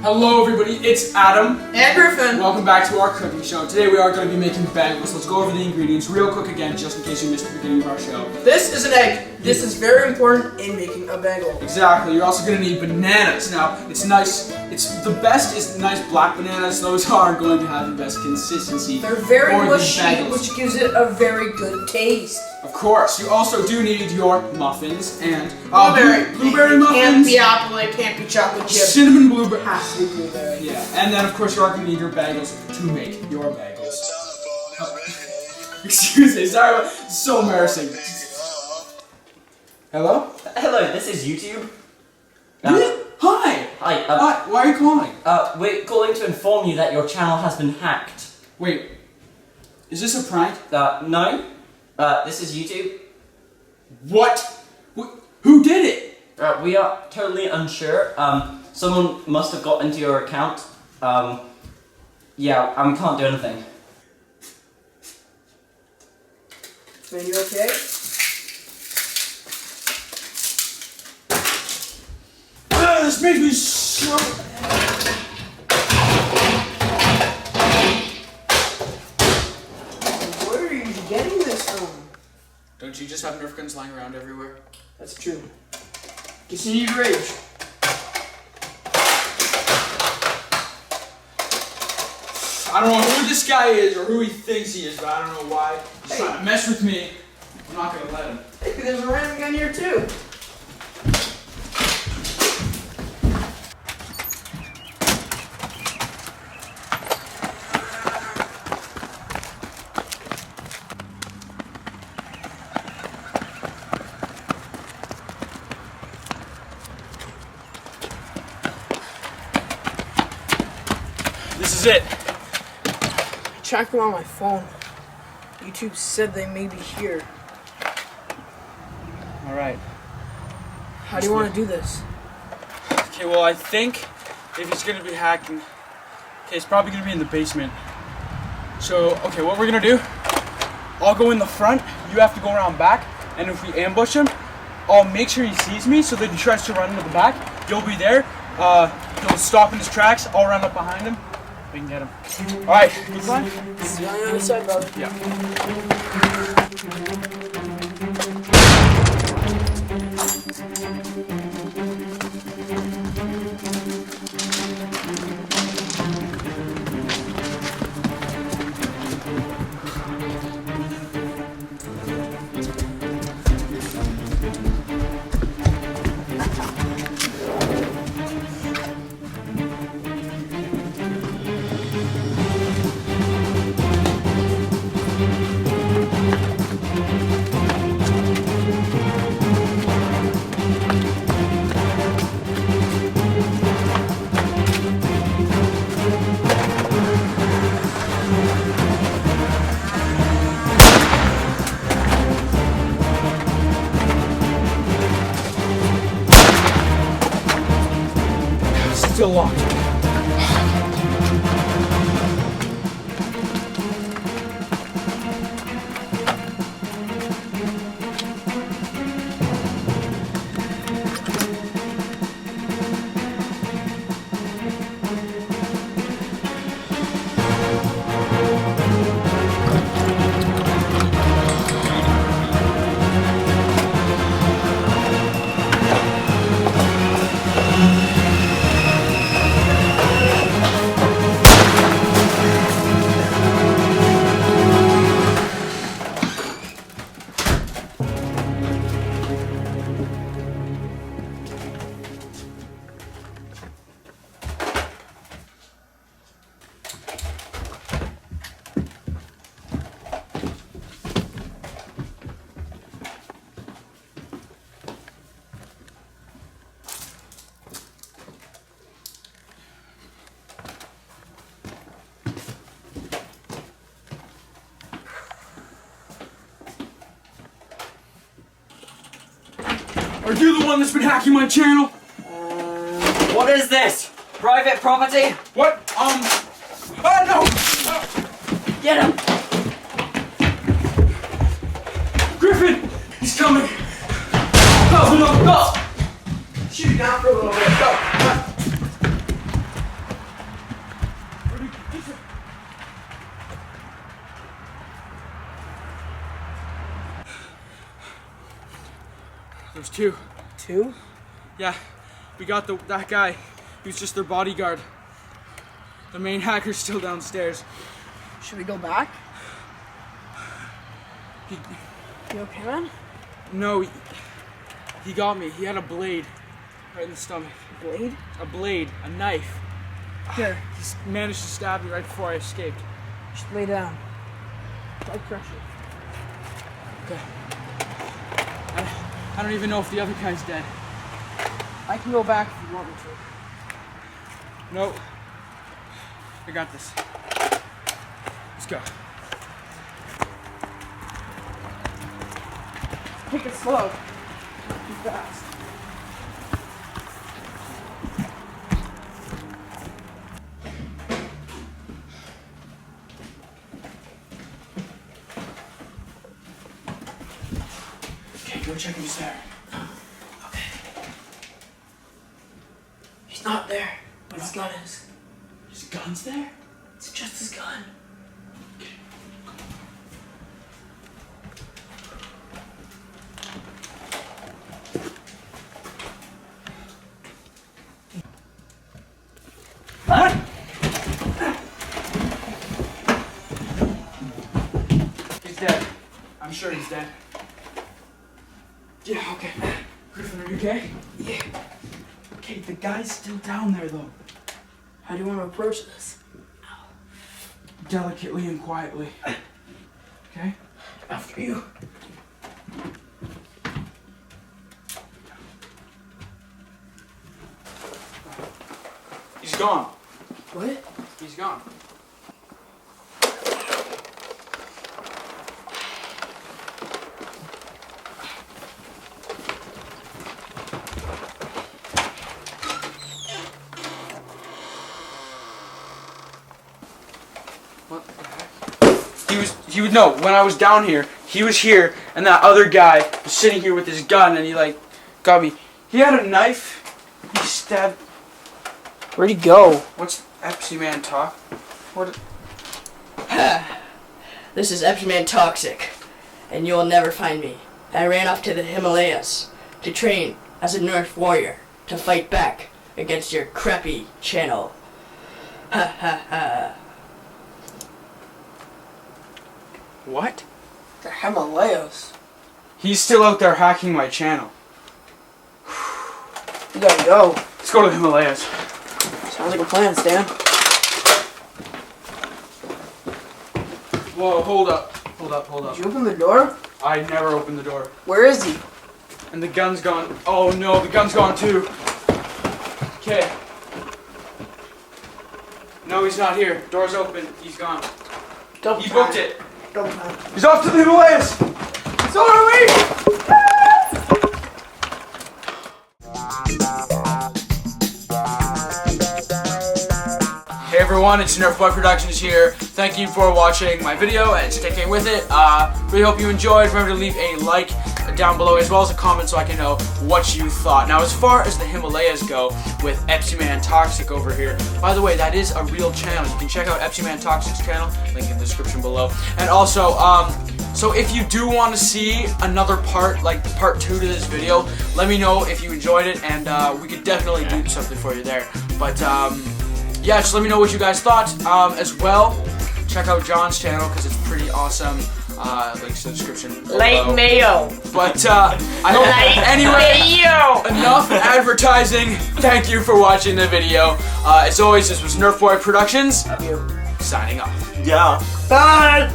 Hello everybody, it's Adam. And Griffin. Welcome back to our cooking show. Today we are going to be making bagels. Let's go over the ingredients real quick again, just in case you missed the beginning of our show. This is an egg. This is very important in making a bagel. Exactly. You're also going to need bananas. Now, it's nice. The best is nice black bananas. Those are going to have the best consistency. They're very for mushy, these bagels. which gives it a very good taste. Of course. You also do need your muffins and blueberry muffins. Can't be apple. It can't be chocolate chip. Cinnamon blueberry. Has to be blueberry. Yeah, and then of course you are going to need your bagels to make your bagels. Excuse me, sorry, so embarrassing. Hello? Hello, this is YouTube. Hi! Hi. Hi, why are you calling? We're calling to inform you that your channel has been hacked. Wait, is this a prank? No. This is YouTube. What? Who did it? We are totally unsure. Someone must have got into your account. Yeah, we can't do anything. Are you okay? This makes me so... Where are you getting this from? Don't you just have Nerf guns lying around everywhere? That's true. Continue to rage. I don't know who this guy is or who he thinks he is, but I don't know why. He's trying to mess with me. I'm not going to let him. Hey, there's a random gun here too. This is it. Check them on my phone. YouTube said they may be here. Alright. How do you want to do this? Okay, well, I think if he's going to be hacking, it's probably going to be in the basement. So, okay, what we're going to do, I'll go in the front, you have to go around back, and if we ambush him, I'll make sure he sees me so that he tries to run into the back. You'll be there, he'll stop in his tracks, I'll run up behind him, we can get him. Alright, good plan? See you on the other side, brother. Yeah. Still locked. Are you the one that's been hacking my channel? What is this? Private property? What? Oh no! Get him! Griffin! He's coming! Go! No! Shoot it down for a little bit. Go. There's two. Two? Yeah, we got that guy. He was just their bodyguard. The main hacker's still downstairs. Should we go back? He, You okay, man? no, he got me. He had a blade right in the stomach. Blade? A blade, a knife. Here. He managed to stab me right before I escaped. You should lay down. Blood pressure. Okay. I don't even know if the other guy's dead. I can go back if you want me to. Nope. I got this. Let's go. Take it slow. Not too fast. Okay, go check who's there. Okay. He's not there, but his gun is. His gun's there? It's just his gun. What? He's dead. I'm sure he's dead. Yeah, okay. Griffin, are you okay? Yeah. Okay, the guy's still down there though. How do you want to approach this? Delicately and quietly. Okay? After you. He's gone. What? He's gone. What the heck? He would know when I was down here, he was here, and that other guy was sitting here with his gun, and he like got me. He had a knife. He stabbed. Where'd he go? What's Epsi Man talk? What? This is Epsiman Toxic, and you'll never find me. I ran off to the Himalayas to train as a Nerf warrior to fight back against your crappy channel. Ha ha ha. What? The Himalayas. He's still out there hacking my channel. You gotta go. Let's go to the Himalayas. Sounds like a plan, Stan. Whoa, hold up. Hold up, hold up. Did you open the door? I never opened the door. Where is he? And the gun's gone. Oh no, the gun's gone too. Okay. No, he's not here. Door's open. He's gone. Double He time. booked it. Double time. He's off to the Himalayas. So are we. Hey everyone, it's NerfBoyProductions here. Thank you for watching my video and sticking with it. Really hope you enjoyed. Remember to leave a like down below as well as a comment so I can know what you thought. Now as far as the Himalayas go with Epsiman Toxic over here, by the way, that is a real channel. You can check out Epsiman Toxic's channel, link in the description below. And also, so if you do want to see another part, like part 2 to this video, let me know if you enjoyed it and we could definitely do something for you there. But yeah, just let me know what you guys thought. As well, check out John's channel because it's pretty awesome. Links in the description below. Late Mayo. But I hope anyway. Enough advertising. Thank you for watching the video. As always, this was NerfBoyProductions. Signing off. Yeah. Bye.